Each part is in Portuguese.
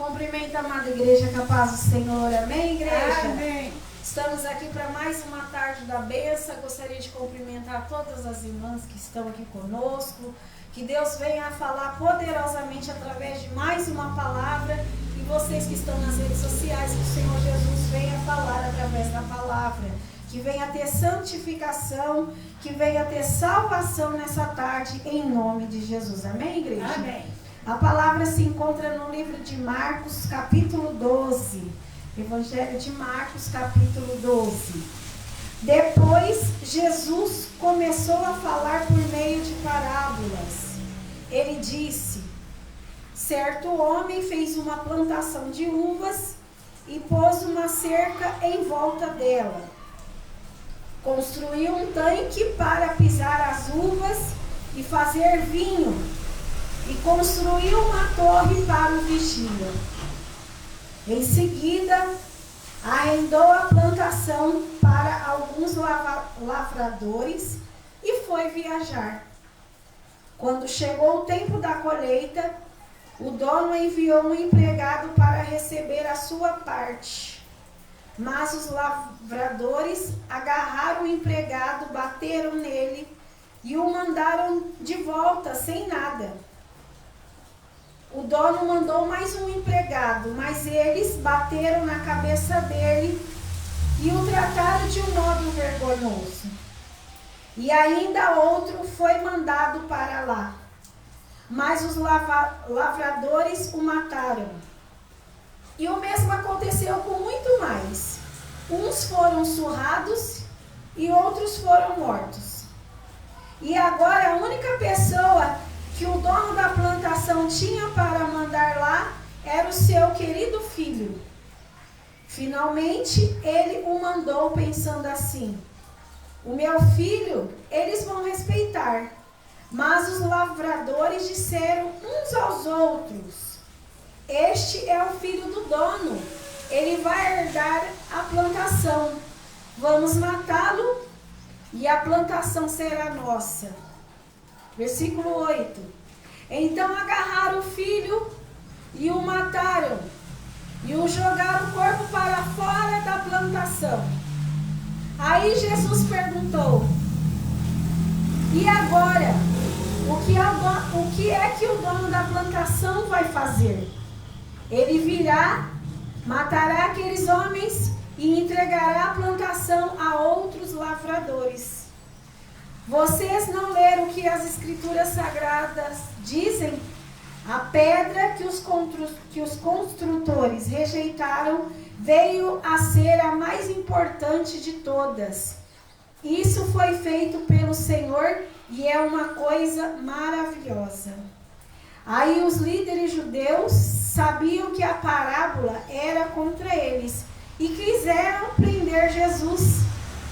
Cumprimento a amada igreja, com a paz do Senhor. Amém, igreja? Amém. Estamos aqui para mais uma tarde da bênção. Gostaria de cumprimentar todas as irmãs que estão aqui conosco. Que Deus venha a falar poderosamente através de mais uma palavra. E vocês que estão nas redes sociais, que o Senhor Jesus venha falar através da palavra. Que venha ter santificação, que venha ter salvação nessa tarde, em nome de Jesus. Amém, igreja? Amém. A palavra se encontra no livro de Marcos, capítulo 12. Evangelho de Marcos, capítulo 12. Depois, Jesus começou a falar por meio de parábolas. Ele disse: certo homem fez uma plantação de uvas e pôs uma cerca em volta dela. Construiu um tanque para pisar as uvas e fazer vinho. E construiu uma torre para o vigia. Em seguida, arrendou a plantação para alguns lavradores e foi viajar. Quando chegou o tempo da colheita, o dono enviou um empregado para receber a sua parte. Mas os lavradores agarraram o empregado, bateram nele e o mandaram de volta sem nada. O dono mandou mais um empregado, mas eles bateram na cabeça dele e o trataram de um modo vergonhoso. E ainda outro foi mandado para lá, mas os lavradores o mataram. E o mesmo aconteceu com muito mais. Uns foram surrados e outros foram mortos. E agora a única pessoa que o dono da plantação tinha para mandar lá era o seu querido filho. Finalmente, ele o mandou pensando assim: o meu filho, eles vão respeitar. Mas os lavradores disseram uns aos outros: este é o filho do dono, ele vai herdar a plantação. Vamos matá-lo e a plantação será nossa. Versículo 8. Então agarraram o filho e o mataram, e o jogaram o corpo para fora da plantação. Aí Jesus perguntou: e agora? O que é que o dono da plantação vai fazer? Ele virá, matará aqueles homens e entregará a plantação a outros lavradores. Vocês não leram o que as escrituras sagradas dizem? A pedra que os construtores rejeitaram veio a ser a mais importante de todas. Isso foi feito pelo Senhor e é uma coisa maravilhosa. Aí os líderes judeus sabiam que a parábola era contra eles e quiseram prender Jesus,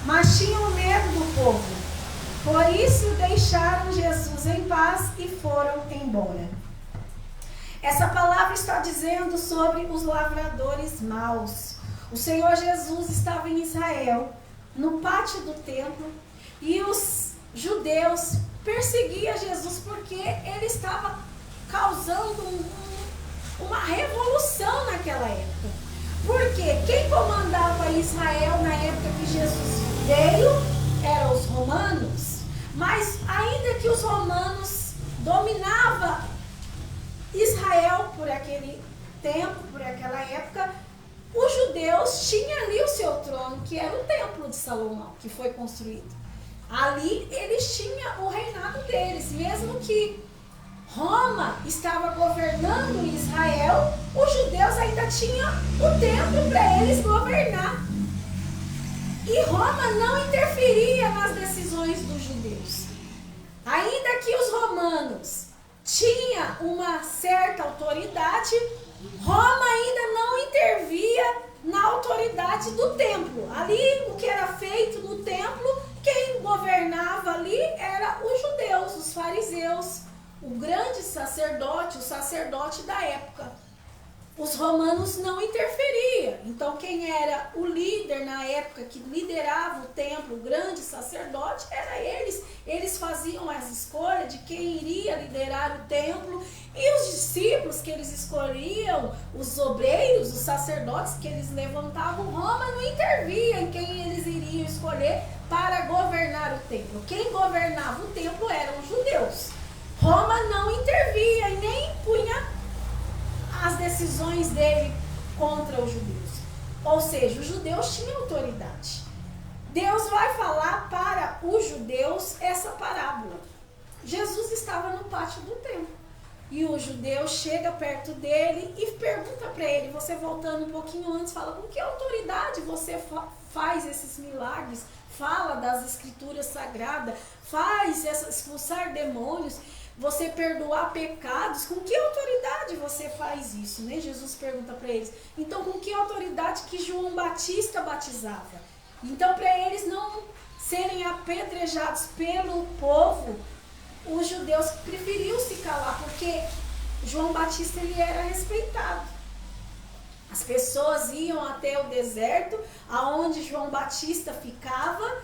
mas tinham medo do povo. Por isso deixaram Jesus em paz e foram embora. Essa palavra está dizendo sobre os lavradores maus. O Senhor Jesus estava em Israel, no pátio do templo, e os judeus perseguiam Jesus porque ele estava causando uma revolução naquela época. Porque quem comandava Israel na época que Jesus veio eram os romanos. Mas ainda que os romanos dominavam Israel por aquele tempo, por aquela época, os judeus tinham ali o seu trono, que era o templo de Salomão, que foi construído. Ali eles tinham o reinado deles, mesmo que Roma estava governando Israel, os judeus ainda tinham o templo para eles governar. E Roma não interferia nas decisões dos judeus. Ainda que os romanos tinham uma certa autoridade, Roma ainda não intervia na autoridade do templo. Ali, o que era feito no templo, quem governava ali era os judeus, os fariseus, o grande sacerdote, o sacerdote da época. os romanos não interferiam. Então quem era o líder na época, que liderava o templo, o grande sacerdote, era eles. Eles faziam as escolhas de quem iria liderar o templo, e os discípulos que eles escolhiam, os obreiros, os sacerdotes que eles levantavam, Roma não intervia em quem eles iriam escolher para governar o templo. Quem governava o templo eram os judeus. Roma não intervia e nem punha as decisões dele contra os judeus. Ou seja, os judeus tinham autoridade. Deus vai falar para os judeus essa parábola. Jesus estava no pátio do templo. E o judeu chega perto dele e pergunta para ele, você voltando um pouquinho antes, fala, com que autoridade você faz esses milagres? Fala das escrituras sagradas, faz expulsar demônios, você perdoar pecados, com que autoridade você faz isso? Né? Jesus pergunta para eles. Então, com que autoridade que João Batista batizava? Então, para eles não serem apedrejados pelo povo, os judeus preferiam se calar, porque João Batista ele era respeitado. As pessoas iam até o deserto, aonde João Batista ficava,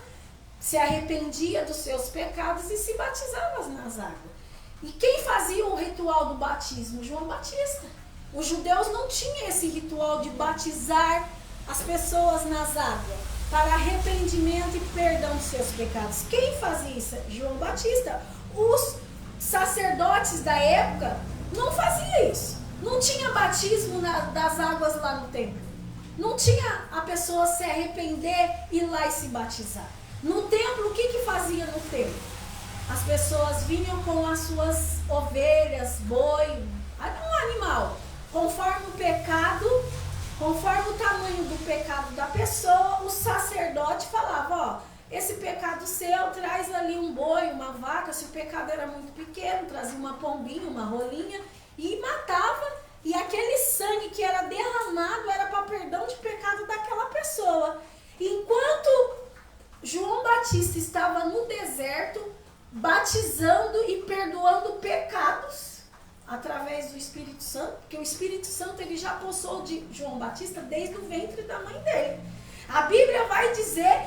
se arrependia dos seus pecados e se batizava nas águas. E quem fazia o ritual do batismo? João Batista. Os judeus não tinham esse ritual de batizar as pessoas nas águas para arrependimento e perdão dos seus pecados. Quem fazia isso? João Batista. Os sacerdotes da época não faziam isso. Não tinha batismo das águas lá no templo. Não tinha a pessoa se arrepender e ir lá e se batizar. No templo, o que fazia no templo? As pessoas vinham com as suas ovelhas, boi, um animal, conforme o pecado, conforme o tamanho do pecado da pessoa, o sacerdote falava, ó, esse pecado seu, traz ali um boi, uma vaca, se o pecado era muito pequeno, trazia uma pombinha, uma rolinha, e matava, e aquele sangue que era derramado era para perdão de pecado daquela pessoa. Enquanto João Batista estava no deserto, batizando e perdoando pecados através do Espírito Santo, porque o Espírito Santo ele já possou de João Batista desde o ventre da mãe dele. A Bíblia vai dizer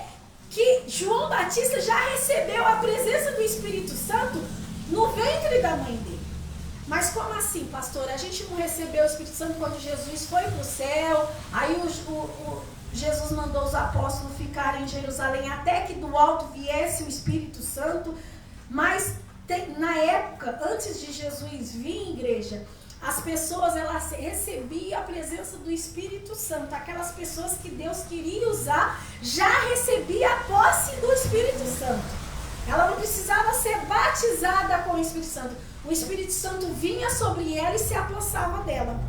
que João Batista já recebeu a presença do Espírito Santo no ventre da mãe dele. Mas como assim, pastor? A gente não recebeu o Espírito Santo quando Jesus foi para o céu, aí Jesus mandou os apóstolos ficarem em Jerusalém até que do alto viesse o Espírito Santo. Mas na época, antes de Jesus vir, igreja, as pessoas elas recebiam a presença do Espírito Santo. Aquelas pessoas que Deus queria usar já recebiam a posse do Espírito Santo. Ela não precisava ser batizada com o Espírito Santo. O Espírito Santo vinha sobre ela e se apossava dela.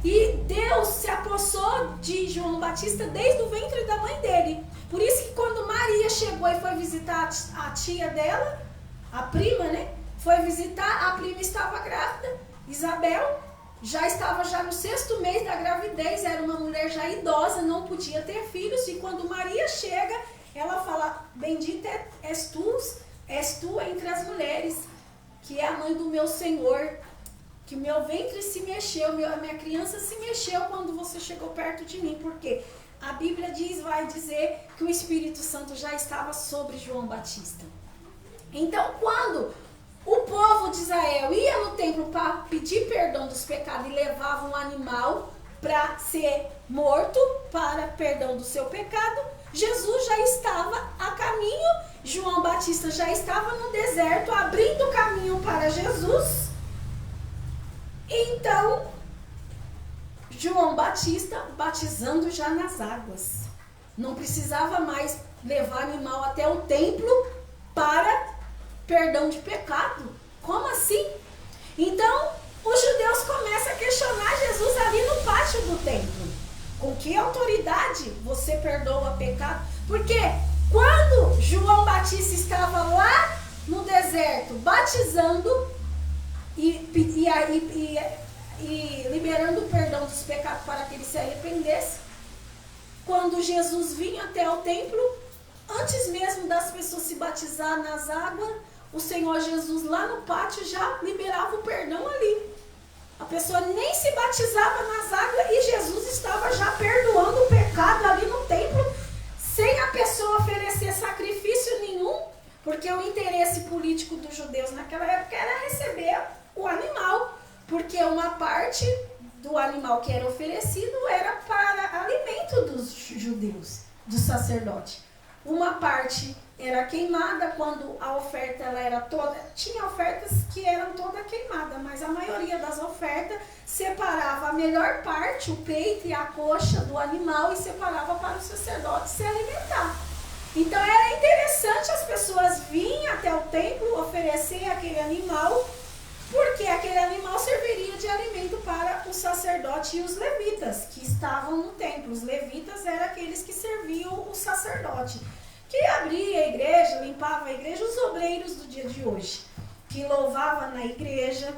E Deus se apossou de João Batista desde o ventre da mãe dele. Por isso que quando Maria chegou e foi visitar a tia dela, a prima, né? Foi visitar, a prima estava grávida. Isabel já estava no 6º mês da gravidez, era uma mulher já idosa, não podia ter filhos. E quando Maria chega, ela fala, bendita és tu entre as mulheres, que é a mãe do meu Senhor, que meu ventre se mexeu, a minha criança se mexeu quando você chegou perto de mim. Porque a Bíblia vai dizer que o Espírito Santo já estava sobre João Batista. Então, quando o povo de Israel ia no templo para pedir perdão dos pecados e levava um animal para ser morto para perdão do seu pecado, Jesus já estava a caminho, João Batista já estava no deserto, abrindo o caminho para Jesus. Então, João Batista batizando já nas águas. Não precisava mais levar animal até o templo para perdão de pecado. Como assim? Então, os judeus começam a questionar Jesus ali no pátio do templo. Com que autoridade você perdoa pecado? Porque quando João Batista estava lá no deserto batizando e liberando o perdão dos pecados para que ele se arrependesse, quando Jesus vinha até o templo, antes mesmo das pessoas se batizar nas águas, o Senhor Jesus lá no pátio já liberava o perdão ali. A pessoa nem se batizava nas águas e Jesus estava já perdoando o pecado ali no templo, sem a pessoa oferecer sacrifício nenhum, porque o interesse político dos judeus naquela época era receber o animal, porque uma parte do animal que era oferecido era para alimento dos judeus, do sacerdote. Uma parte era queimada, quando a oferta ela era toda... Tinha ofertas que eram toda queimada, mas a maioria das ofertas separava a melhor parte, o peito e a coxa do animal, e separava para o sacerdote se alimentar. Então era interessante as pessoas virem até o templo oferecer aquele animal, porque aquele animal serviria de alimento para o sacerdote e os levitas que estavam no templo. Os levitas eram aqueles que serviam o sacerdote, que abria a igreja, limpava a igreja, os obreiros do dia de hoje, que louvavam na igreja.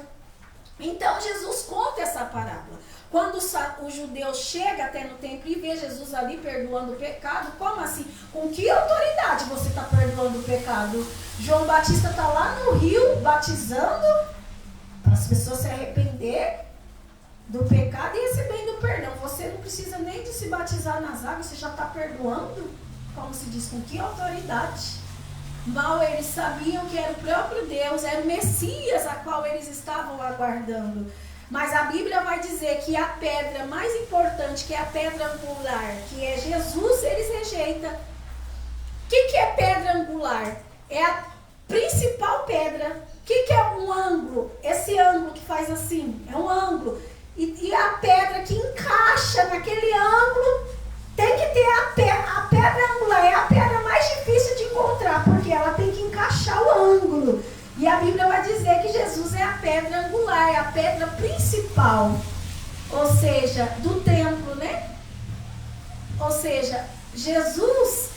Então Jesus conta essa parábola. Quando o judeu chega até no templo e vê Jesus ali perdoando o pecado, como assim? Com que autoridade você está perdoando o pecado? João Batista está lá no rio batizando, para as pessoas se arrepender do pecado e recebendo perdão. Você não precisa nem de se batizar nas águas, você já está perdoando? Como se diz, com que autoridade? Mal eles sabiam que era o próprio Deus, era o Messias a qual eles estavam aguardando. Mas a Bíblia vai dizer que a pedra mais importante, que é a pedra angular, que é Jesus, eles rejeitam. O que é pedra angular? É a principal pedra. O que é um ângulo? Esse ângulo que faz assim, é um ângulo. E a pedra que encaixa naquele ângulo, tem que ter a pedra angular. É a pedra mais difícil de encontrar, porque ela tem que encaixar o ângulo. E a Bíblia vai dizer que Jesus é a pedra angular, é a pedra principal. Ou seja, do templo, né? Ou seja, Jesus,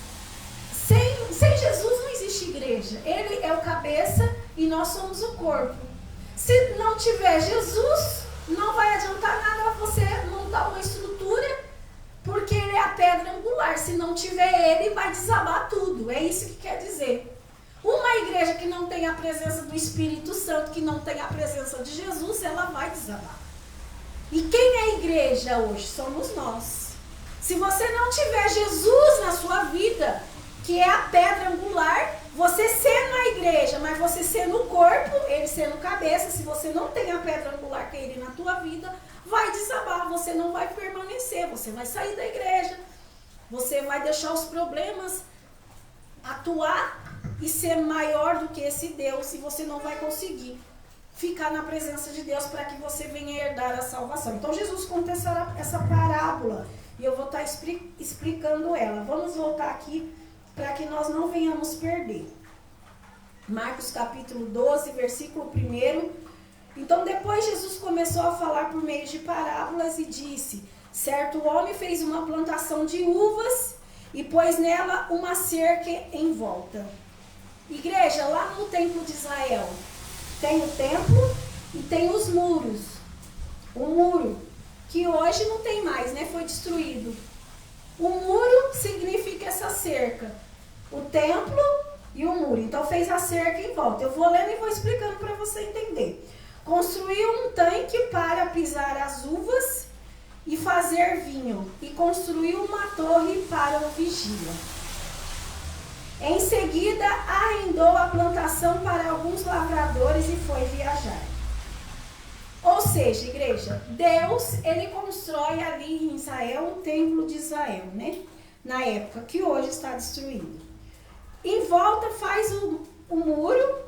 sem Jesus não existe igreja. Ele é o cabeça e nós somos o corpo. Se não tiver Jesus, não vai adiantar nada você montar uma estrutura, porque ele é a pedra angular. Se não tiver ele, vai desabar tudo. É isso que quer dizer. Uma igreja que não tem a presença do Espírito Santo, que não tem a presença de Jesus, ela vai desabar. E quem é a igreja hoje? Somos nós. Se você não tiver Jesus na sua vida, que é a pedra angular, você sendo a igreja, mas você sendo o corpo, ele sendo cabeça, se você não tem a pedra angular que é ele na tua vida, vai desabar, você não vai permanecer, você vai sair da igreja, você vai deixar os problemas atuar e ser maior do que esse Deus, e você não vai conseguir ficar na presença de Deus para que você venha herdar a salvação. Então Jesus conta essa parábola e eu vou estar explicando ela. Vamos voltar aqui para que nós não venhamos perder. Marcos capítulo 12, versículo 1. Então depois Jesus começou a falar por meio de parábolas e disse: certo homem fez uma plantação de uvas e pôs nela uma cerca em volta. Igreja, lá no templo de Israel, tem o templo e tem os muros. O muro, que hoje não tem mais, né? Foi destruído. O muro significa essa cerca. O templo e o muro. Então fez a cerca em volta. Eu vou lendo e vou explicando para você entender. Construiu um tanque para pisar as uvas e fazer vinho. E construiu uma torre para o vigia. Em seguida, arrendou a plantação para alguns lavradores e foi viajar. Ou seja, igreja, Deus, ele constrói ali em Israel o templo de Israel, né? Na época, que hoje está destruído. Em volta faz o muro.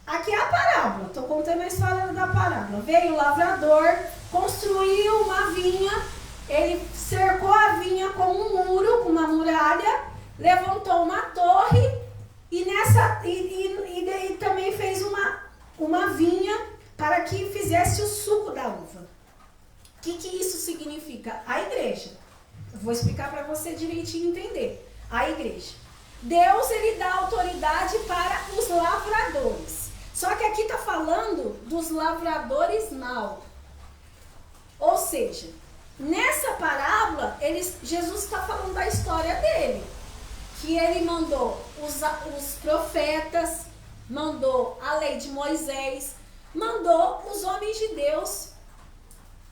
Aqui é a parábola, estou contando a história da parábola. Veio o lavrador, construiu uma vinha, ele cercou a vinha com um muro, com uma muralha, levantou uma torre e também fez uma vinha para que fizesse o suco da uva. O que isso significa? A igreja. Eu vou explicar para você direitinho entender. A igreja. Deus, ele dá autoridade para os lavradores. Só que aqui está falando dos lavradores maus. Ou seja, nessa parábola, Jesus está falando da história dele. Que ele mandou os profetas, mandou a lei de Moisés, mandou os homens de Deus.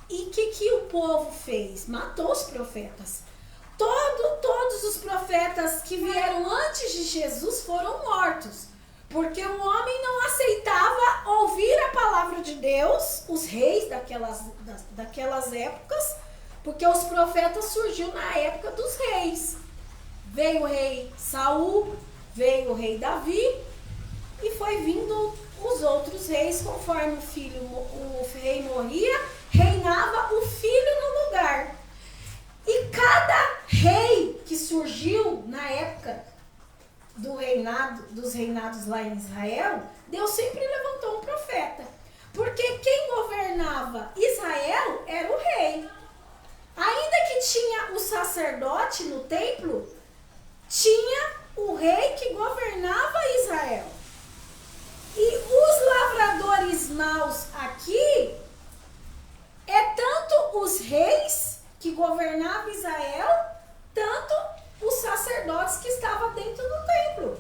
E o que o povo fez? Matou os profetas. Todos os profetas que vieram antes de Jesus foram mortos. Porque o homem não aceitava ouvir a palavra de Deus, os reis daquelas épocas, porque os profetas surgiu na época dos reis. Veio o rei Saul, veio o rei Davi, e foi vindo os outros reis, conforme o rei morria, reinava o filho no lugar. E cada rei que surgiu na época dos reinados lá em Israel, Deus sempre levantou um profeta. Porque quem governava Israel era o rei. Ainda que tinha o sacerdote no templo, tinha o rei que governava Israel. E os lavradores maus aqui é tanto os reis que governavam Israel, tanto os sacerdotes que estavam dentro do templo.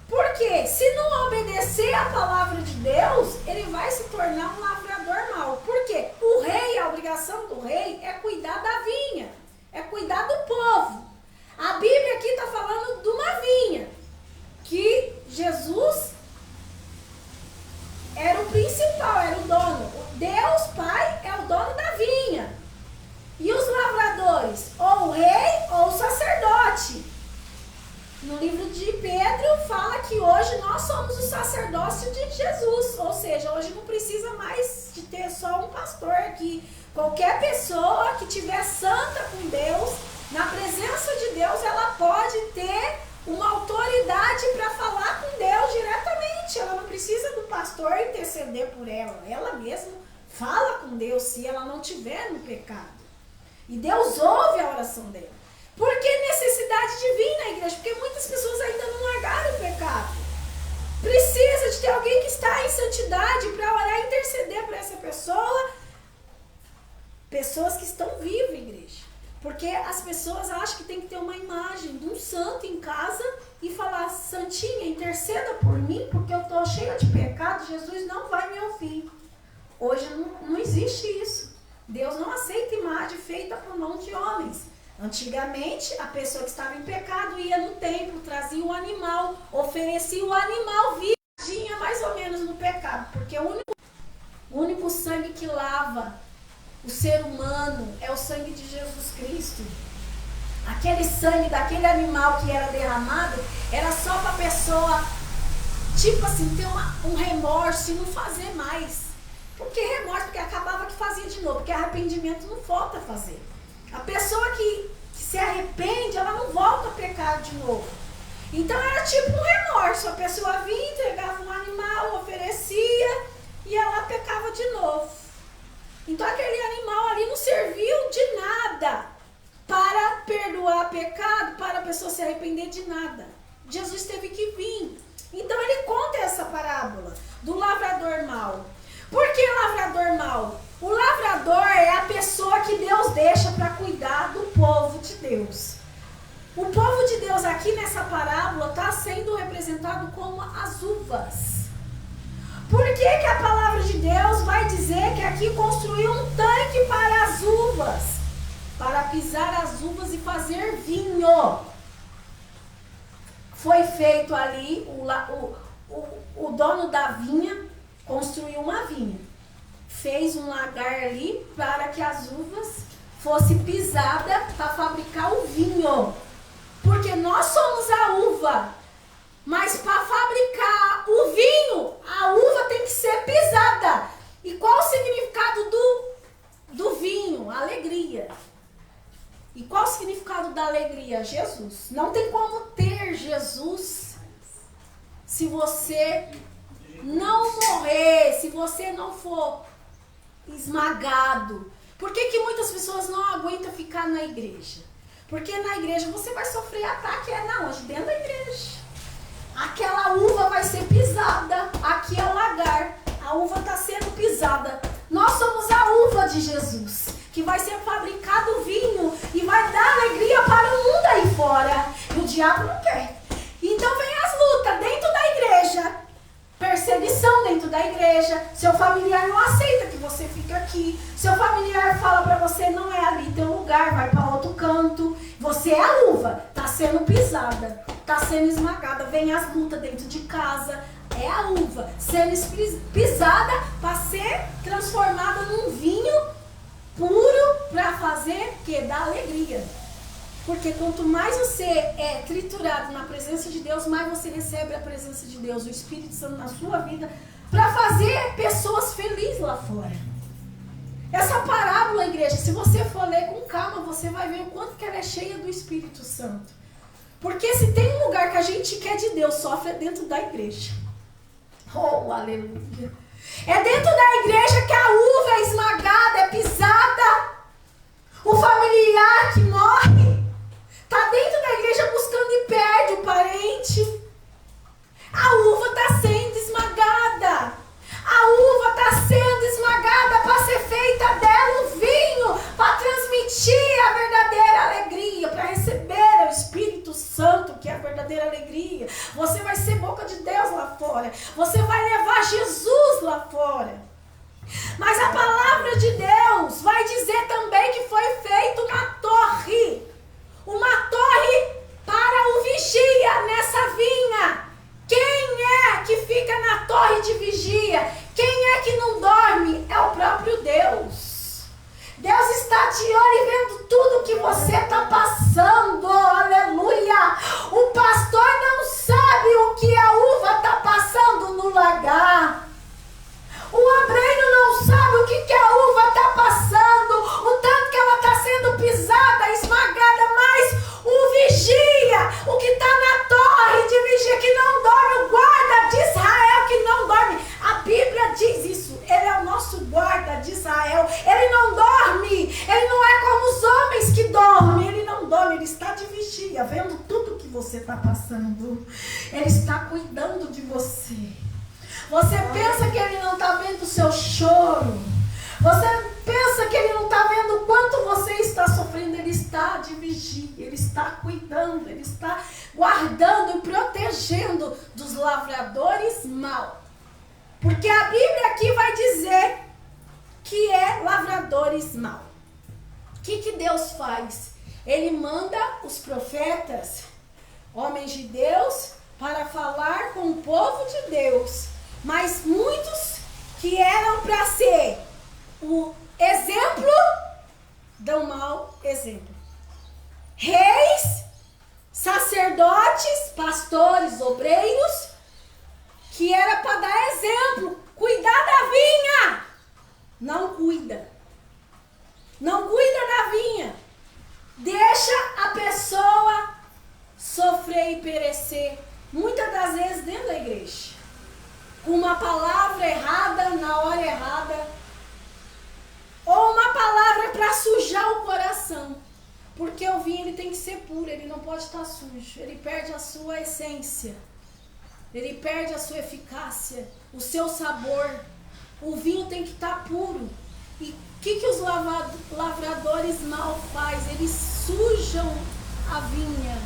Porque se não obedecer a palavra de Deus, ele vai se tornar um lavrador mau. Porque o rei, a obrigação do rei é cuidar da vinha, é cuidar do povo. A Bíblia aqui está falando de uma vinha, que Jesus era o principal, era o dono. Deus, Pai, é o dono da vinha. E os lavradores, ou o rei ou o sacerdote. No livro de Pedro fala que hoje nós somos o sacerdócio de Jesus. Ou seja, hoje não precisa mais de ter só um pastor aqui. Qualquer pessoa que estiver santa com Deus, na presença de Deus, ela pode ter uma autoridade para falar com Deus diretamente. Ela não precisa do pastor interceder por ela. Ela mesma fala com Deus se ela não estiver no pecado. E Deus ouve a oração dela. Por que necessidade de vir na igreja? Porque muitas pessoas ainda não largaram o pecado. Precisa de ter alguém que está em santidade para orar e interceder por essa pessoa. Pessoas que estão vivas, igreja. Porque as pessoas acham que tem que ter uma imagem de um santo em casa e falar: santinha, interceda por mim, porque eu estou cheia de pecado, Jesus não vai me ouvir. Hoje não existe isso. Deus não aceita imagem feita por mãos de homens. Antigamente, a pessoa que estava em pecado ia no templo, trazia um animal, oferecia o animal vivo, mais ou menos no pecado. Porque o único sangue que lava o ser humano é o sangue de Jesus Cristo. Aquele sangue daquele animal que era derramado era só para a pessoa, tipo assim, ter um remorso e não fazer mais. Por que remorso? Porque acabava que fazia de novo. Porque arrependimento não volta a fazer. A pessoa que se arrepende, ela não volta a pecar de novo. Então era tipo um remorso. A pessoa vinha, entregava um animal, oferecia e ela pecava de novo. Então aquele animal ali não serviu de nada para perdoar pecado, para a pessoa se arrepender de nada. Jesus teve que vir. Então ele conta essa parábola do lavrador mau. Por que lavrador mau? O lavrador é a pessoa que Deus deixa para cuidar do povo de Deus. O povo de Deus aqui nessa parábola está sendo representado como as uvas. Por que a palavra de Deus vai dizer que aqui construiu um tanque para as uvas? Para pisar as uvas e fazer vinho. Foi feito ali, o dono da vinha construiu uma vinha. Fez um lagar ali para que as uvas fossem pisadas para fabricar o vinho. Porque nós somos a uva. Mas para fabricar o vinho, a uva tem que ser pisada. E qual o significado do vinho? Alegria. E qual o significado da alegria? Jesus. Não tem como ter Jesus se você não morrer, se você não for esmagado. Por que muitas pessoas não aguentam ficar na igreja? Porque na igreja você vai sofrer ataque, onde? Dentro da igreja. Aquela uva vai ser pisada. Aqui é o lagar. A uva está sendo pisada. Nós somos a uva de Jesus, que vai ser fabricado vinho e vai dar alegria para o mundo aí fora. E o diabo não quer. Então vem as lutas dentro da igreja. perseguição dentro da igreja, seu familiar não aceita que você fique aqui, seu familiar fala para você, não é ali teu lugar, vai para outro canto, você é a uva, está sendo pisada, está sendo esmagada, vem as lutas dentro de casa, é a uva sendo pisada para ser transformada num vinho puro para fazer que dá alegria. Porque quanto mais você é triturado na presença de Deus, mais você recebe a presença de Deus, o Espírito Santo na sua vida, para fazer pessoas felizes lá fora. Essa parábola, igreja, se você for ler com calma, você vai ver o quanto que ela é cheia do Espírito Santo. Porque se tem um lugar que a gente quer de Deus, sofre é dentro da igreja. Oh, aleluia! É dentro da igreja que a uva é esmagada, é pisada. O familiar que morre está dentro da igreja buscando e perde o parente. A uva está sendo esmagada. A uva está sendo esmagada para ser feita dela o vinho, para transmitir a verdadeira alegria, para receber o Espírito Santo, que é a verdadeira alegria. Você vai ser boca de Deus lá fora. Você vai levar Jesus lá fora. Mas a palavra de Deus vai dizer também que foi feita uma torre. Uma torre para o vigia nessa vinha. Quem é que fica na torre de vigia? Quem é que não dorme? É o próprio Deus. Deus está de olho e vendo tudo que você está passando. Aleluia! O pastor não sabe o que a uva está passando no lagar. O obreiro não sabe o que a uva está passando, o tanto que ela está sendo pisada, esmagada, mas o vigia, o que está na torre de vigia que não dorme, o guarda de Israel que não dorme. A Bíblia diz isso, ele é o nosso guarda de Israel, ele não dorme, ele não é como os homens que dormem, ele não dorme, ele está de vigia, vendo tudo que você está passando, ele está cuidando de você. Você pensa que ele não está vendo o seu choro. Você pensa que ele não está vendo o quanto você está sofrendo. Ele está de vigia, ele está cuidando, ele está guardando e protegendo dos lavradores maus. Porque a Bíblia aqui vai dizer que é lavradores maus. O que Deus faz? Ele manda os profetas, homens de Deus, para falar com o povo de Deus. Mas muitos que eram para ser o exemplo, dão mau exemplo. Reis, sacerdotes, pastores, obreiros, que era para dar exemplo, cuidar da vinha. Não cuida. Não cuida da vinha. Deixa a pessoa sofrer e perecer, muitas das vezes dentro da igreja. Com uma palavra errada na hora errada, ou uma palavra para sujar o coração, porque o vinho ele tem que ser puro, ele não pode estar sujo, ele perde a sua essência, ele perde a sua eficácia, o seu sabor. O vinho tem que estar puro. E o que os lavradores mal fazem? Eles sujam a vinha.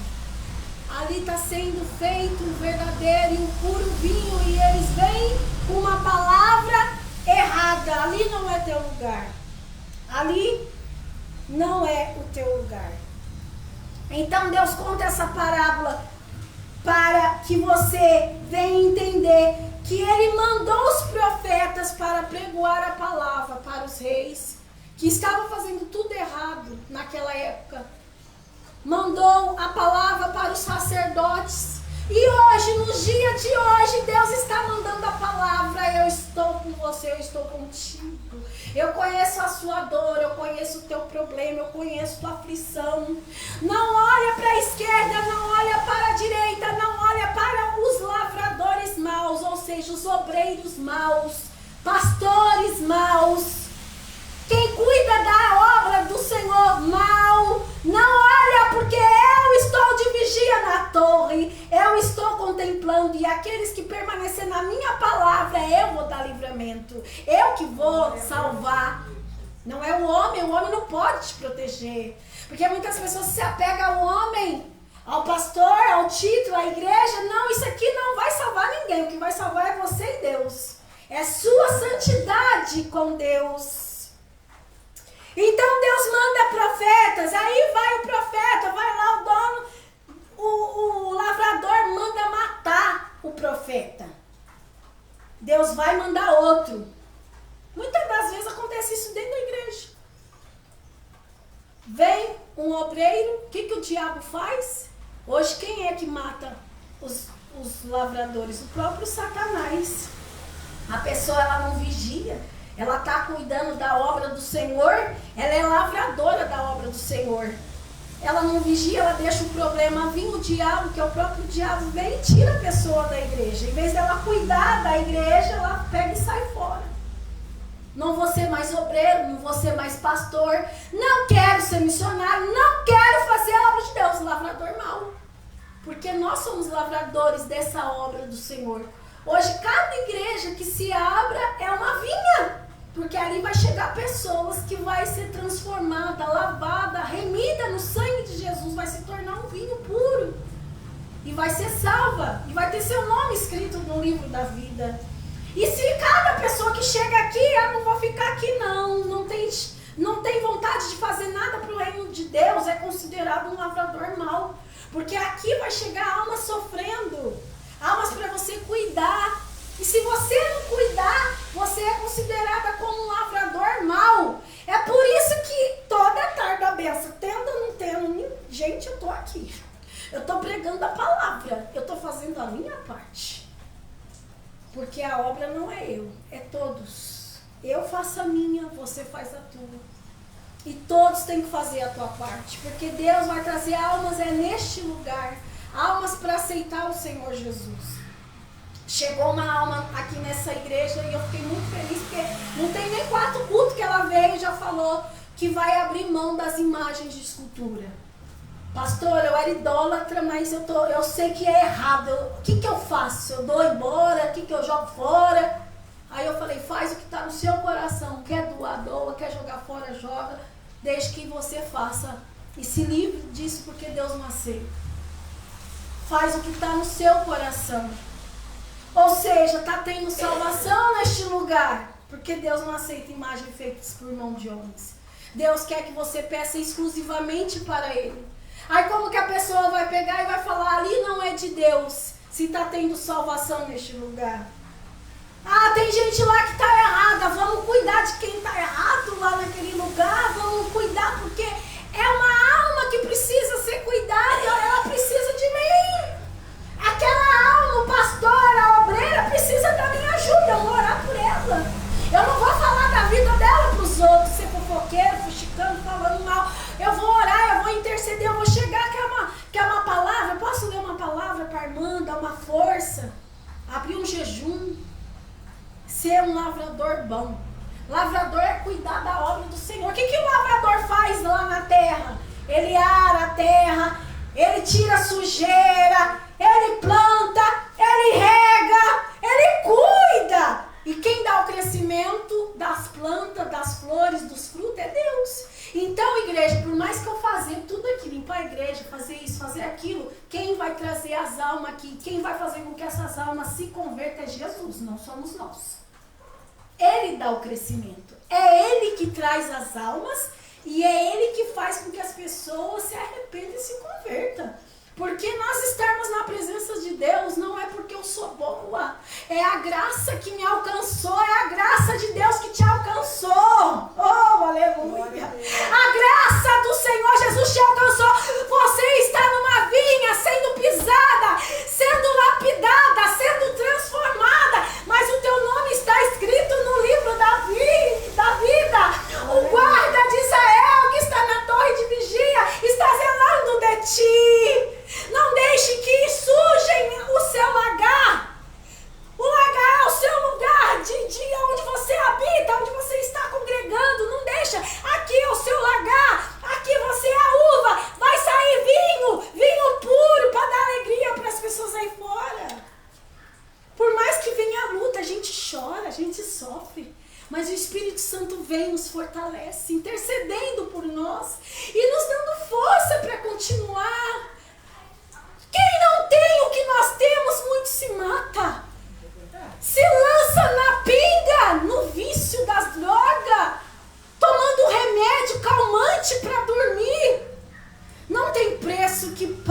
Ali está sendo feito um verdadeiro e um puro vinho e eles vêm com uma palavra errada. Ali não é teu lugar. Ali não é o teu lugar. Então Deus conta essa parábola para que você venha entender que Ele mandou os profetas para pregoar a palavra para os reis que estavam fazendo tudo errado naquela época. Mandou a palavra para os sacerdotes. E hoje, nos dias de hoje, Deus está mandando a palavra. Eu estou com você, eu estou contigo. Eu conheço a sua dor, eu conheço o teu problema, eu conheço a tua aflição. Não olha para a esquerda, não olha para a direita, não olha para os lavradores maus, ou seja, os obreiros maus, pastores maus. Quem cuida da obra do Senhor mal, não olha, porque eu estou de vigia na torre, eu estou contemplando, e aqueles que permanecerem na minha palavra, eu vou dar livramento, eu que vou salvar. Não é o homem não pode te proteger, porque muitas pessoas se apegam ao homem, ao pastor, ao título, à igreja. Não, isso aqui não vai salvar ninguém. O que vai salvar é você e Deus. É sua santidade com Deus. Então Deus manda profetas. Aí vai o profeta, vai lá o dono, o lavrador manda matar o profeta. Deus vai mandar outro. Muitas das vezes acontece isso dentro da igreja. Vem um obreiro, o que o diabo faz? Hoje quem é que mata os lavradores? O próprio Satanás. A pessoa, ela não vigia, ela está cuidando da obra do Senhor, ela é lavradora da obra do Senhor. Ela não vigia, ela deixa o problema vir, o diabo, que é o próprio diabo, vem e tira a pessoa da igreja. Em vez dela cuidar da igreja, ela pega e sai fora. Não vou ser mais obreiro, não vou ser mais pastor, não quero ser missionário, não quero fazer a obra de Deus, lavrador mau. Porque nós somos lavradores dessa obra do Senhor. Hoje, cada igreja que se abra é uma vinha, porque ali vai chegar pessoas que vai ser transformada, lavada, remida no sangue de Jesus, vai se tornar um vinho puro. E vai ser salva, e vai ter seu nome escrito no livro da vida. E se cada pessoa que chega aqui, eu não vou ficar aqui não tem vontade de fazer nada para o reino de Deus, é considerado um lavrador mau. Porque aqui vai chegar almas sofrendo, almas para você cuidar. E se você não cuidar, você é considerada como um lavrador mau. É por isso que toda tarde a benção, tendo ou não tendo, gente, eu tô aqui. Eu tô pregando a palavra, eu tô fazendo a minha parte. Porque a obra não é eu, é todos. Eu faço a minha, você faz a tua. E todos têm que fazer a tua parte. Porque Deus vai trazer almas neste lugar. Almas para aceitar o Senhor Jesus. Chegou uma alma aqui nessa igreja e eu fiquei muito feliz. Porque não tem nem 4 cultos que ela veio e já falou que vai abrir mão das imagens de escultura. Pastor, eu era idólatra, mas eu sei que é errado. O que eu faço? Eu dou embora? O que eu jogo fora? Aí eu falei, faz o que está no seu coração. Quer doar, doa. Quer jogar fora, joga. Desde que você faça. E se livre disso, porque Deus não aceita. Faz o que está no seu coração. Ou seja, está tendo salvação neste lugar. Porque Deus não aceita imagens feitas por mão de homens. Deus quer que você peça exclusivamente para Ele. Aí como que a pessoa vai pegar e vai falar, ali não é de Deus, se está tendo salvação neste lugar? Ah, tem gente lá que está errada, vamos cuidar de quem está errado lá naquele lugar, vamos cuidar porque é uma alma que precisa ser cuidada, ela precisa de mim. Aquela alma, o pastor, a obreira, precisa da minha ajuda, eu vou orar por ela. Eu não vou falar da vida dela para os outros, ser fofoqueiro, fuxicando, falando mal. Eu vou orar, eu vou interceder, eu vou chegar, quer uma palavra? Eu posso ler uma palavra para a irmã, dar uma força, abrir um jejum, ser um lavrador bom. Lavrador é cuidar da obra do Senhor. O que o lavrador faz lá na terra? Ele ara a terra, ele tira a sujeira, ele planta, ele rega, ele cuida. E quem dá o crescimento das plantas, das flores, dos frutos é Deus. Então, igreja, por mais que eu fazer tudo aqui, limpar a igreja, fazer isso, fazer aquilo, quem vai trazer as almas aqui, quem vai fazer com que essas almas se convertam é Jesus, não somos nós. Ele dá o crescimento. É Ele que traz as almas e é Ele que faz com que as pessoas se arrependam e se convertam. Porque nós estarmos na presença de Deus não é porque eu sou boa. É a graça que me alcançou. É a graça de Deus que te alcançou. Oh, aleluia. A graça do Senhor Jesus te alcançou. Você está numa vinha sendo pisada, sendo lapidada, sendo transformada. Mas o teu nome está escrito no livro da vida. O guarda de Israel que está na torre de vigia está zelando de ti. Não deixe que sujem o seu lagar. O lagar é o seu lugar de onde você habita, onde você está congregando. Não deixa. Aqui é o seu lagar. Aqui você é a uva. Vai sair vinho puro para dar alegria para as pessoas aí fora. Por mais que venha a luta, a gente chora, a gente sofre. Mas o Espírito Santo vem, nos fortalece, intercedendo por nós e nos dando força para continuar.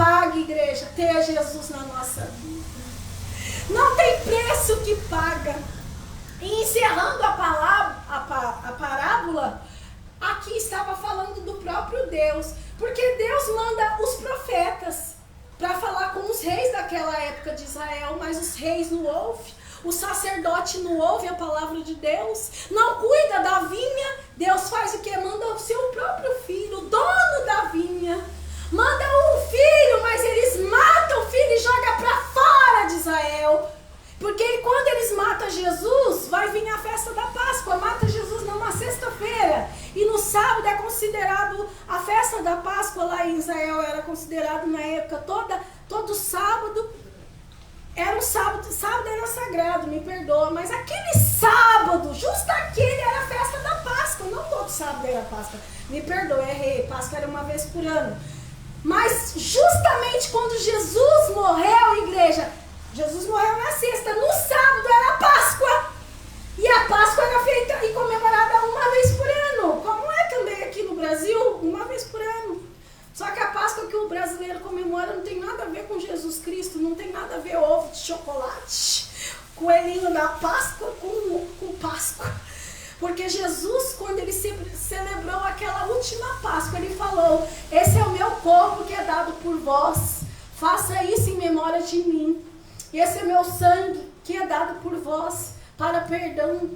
paga, igreja, ter Jesus na nossa vida. Não tem preço que paga. E encerrando a parábola, aqui estava falando do próprio Deus. Porque Deus manda os profetas para falar com os reis daquela época de Israel, mas os reis não ouvem. O sacerdote não ouve a palavra de Deus, não cuida da vinha. Deus faz o que? Manda o seu próprio filho, o dono da vinha. Manda um filho, mas eles matam o filho e jogam para fora de Israel. Porque quando eles matam Jesus, vai vir a festa da Páscoa. Mata Jesus numa sexta-feira. E no sábado é considerado, a festa da Páscoa lá em Israel era considerado na época todo sábado. Era um sábado era sagrado, me perdoa, mas aquele sábado, justo aquele era a festa da Páscoa, não todo sábado era Páscoa, me perdoa, errei, Páscoa era uma vez por ano. Mas justamente quando Jesus morreu, igreja, Jesus morreu na sexta, no sábado era a Páscoa, e a Páscoa era feita e comemorada uma vez por ano, como é também aqui no Brasil, uma vez por ano. Só que a Páscoa que o brasileiro comemora não tem nada a ver com Jesus Cristo, não tem nada a ver ovo de chocolate, coelhinho da Páscoa com Páscoa. Porque Jesus, quando ele celebrou aquela última Páscoa, ele falou: esse é o meu corpo que é dado por vós, faça isso em memória de mim. Esse é meu sangue que é dado por vós para perdão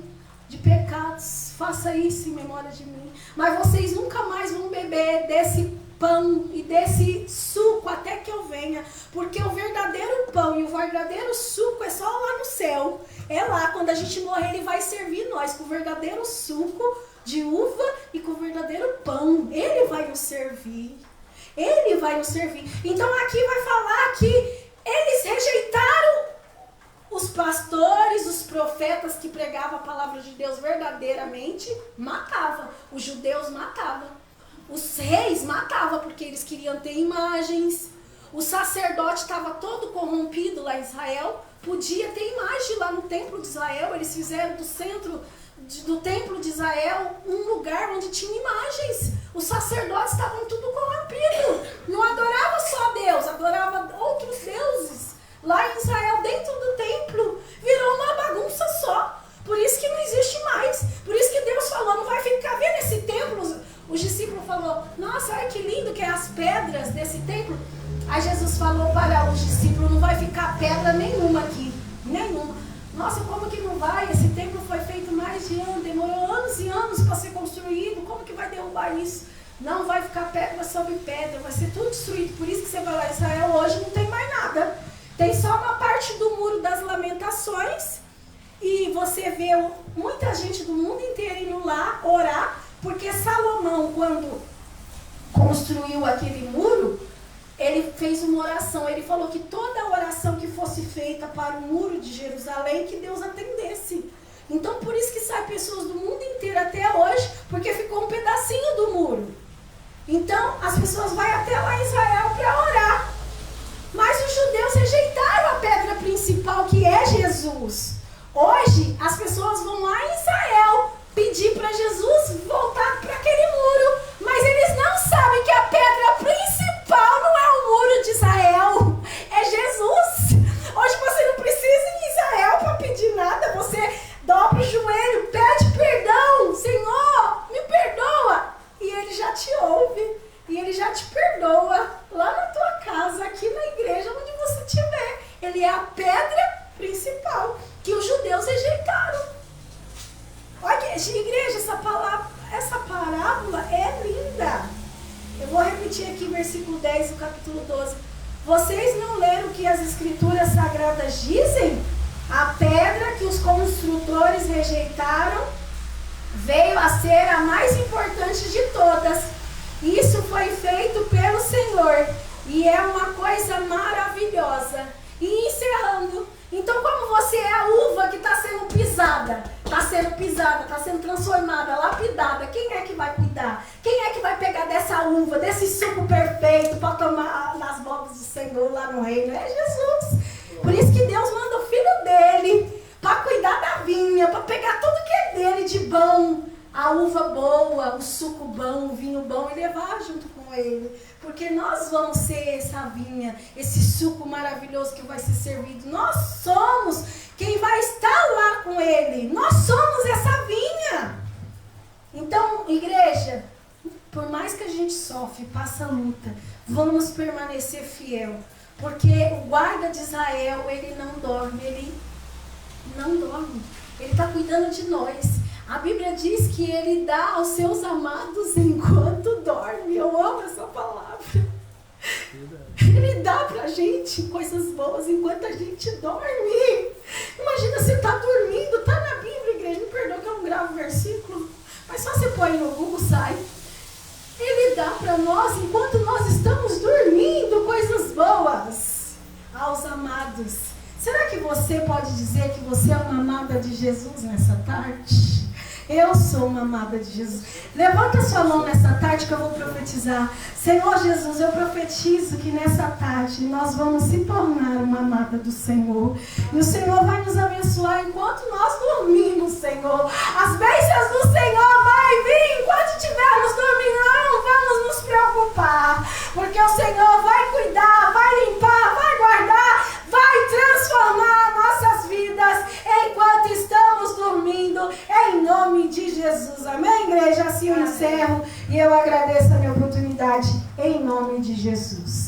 de pecados, faça isso em memória de mim. Mas vocês nunca mais vão beber desse pão e desse suco até que eu venha, porque o verdadeiro pão e o verdadeiro suco é só lá no céu. É lá, quando a gente morrer, ele vai servir nós com o verdadeiro suco de uva e com o verdadeiro pão. Ele vai nos servir. Ele vai nos servir. Então aqui vai falar que eles rejeitaram os pastores, os profetas que pregavam a palavra de Deus verdadeiramente, matavam. Os judeus matavam. Os reis matavam porque eles queriam ter imagens. O sacerdote estava todo corrompido lá em Israel. Podia ter imagem lá no templo de Israel. Eles fizeram do centro do templo de Israel um lugar onde tinha imagens. Os sacerdotes estavam tudo corrompidos. Não adorava só Deus, adorava outros deuses. Lá em Israel, dentro do templo, virou uma bagunça só. Por isso que não existe mais. Por isso que Deus falou, não vai ficar vendo esse templo. Os discípulos falaram: nossa, olha que lindo que é as pedras desse templo. Aí Jesus falou para os discípulos: não vai ficar pedra nenhuma aqui. Nenhuma. Nossa, como que não vai? Esse templo foi feito mais de anos, demorou anos e anos para ser construído. Como que vai derrubar isso? Não vai ficar pedra sobre pedra, vai ser tudo destruído. Por isso que você vai lá em Israel hoje, não tem mais nada. Tem só uma parte do Muro das Lamentações. E você vê muita gente do mundo inteiro indo lá orar. Porque Salomão, quando construiu aquele muro, ele fez uma oração. Ele falou que toda oração que fosse feita para o muro de Jerusalém, que Deus atendesse. Então, por isso que saem pessoas do mundo inteiro até hoje, porque ficou um pedacinho do muro. Então, as pessoas vão até lá em Israel para orar. Mas os judeus rejeitaram a pedra principal, que é Jesus. Hoje, as pessoas vão lá em Israel pedir para Jesus voltar para aquele muro, mas eles não sabem que a pedra principal não é o muro de Israel, é Jesus. Hoje você não precisa ir em Israel para pedir nada, você dobra o joelho, pede perdão: Senhor, me perdoa, e ele já te ouve, e ele já te perdoa lá na tua casa, aqui na igreja, onde você estiver. Ele é a pedra principal que os judeus rejeitaram. Olha, igreja, essa parábola é linda. Eu vou repetir aqui versículo 10 do capítulo 12. Vocês não leram o que as escrituras sagradas dizem? A pedra que os construtores rejeitaram veio a ser a mais importante de todas. Isso foi feito pelo Senhor e é uma coisa maravilhosa. E encerrando, então como você é a uva que está sendo pisada, está sendo transformada, lapidada, quem é que vai cuidar? Quem é que vai pegar dessa uva, desse suco perfeito para tomar nas bodas do Senhor lá no reino? É Jesus. Por isso que Deus manda o Filho dele para cuidar da vinha, para pegar tudo que é dele de bom, a uva boa, o suco bom, o vinho bom e levar junto com ele. Porque nós vamos ser essa vinha, esse suco maravilhoso que vai ser servido. Nós somos quem vai estar lá com ele. Nós somos essa vinha. Então, igreja, por mais que a gente sofre, passa luta, vamos permanecer fiel. Porque o guarda de Israel, ele não dorme, ele não dorme. Ele está cuidando de nós. A Bíblia diz que ele dá aos seus amados enquanto dorme. Eu amo essa palavra. Ele dá pra gente coisas boas enquanto a gente dorme. Imagina você tá dormindo, tá na Bíblia, igreja. Me perdoa que eu não gravo versículo, mas só você põe no Google, sai. Ele dá para nós, enquanto nós estamos dormindo, coisas boas aos amados. Será que você pode dizer que você é uma amada de Jesus nessa tarde? Eu sou uma amada de Jesus. Levanta sua mão nessa tarde que eu vou profetizar. Senhor Jesus, eu profetizo que nessa tarde nós vamos se tornar uma amada do Senhor. E o Senhor vai nos abençoar enquanto nós dormimos, Senhor. As bênçãos do Senhor vai vir enquanto estivermos dormindo. Não vamos nos preocupar, porque o Senhor vai cuidar, vai limpar, vai guardar, vai transformar nossas vidas enquanto estamos dormindo, em nome de Jesus. Amém, igreja? Assim eu encerro e eu agradeço a minha oportunidade em nome de Jesus.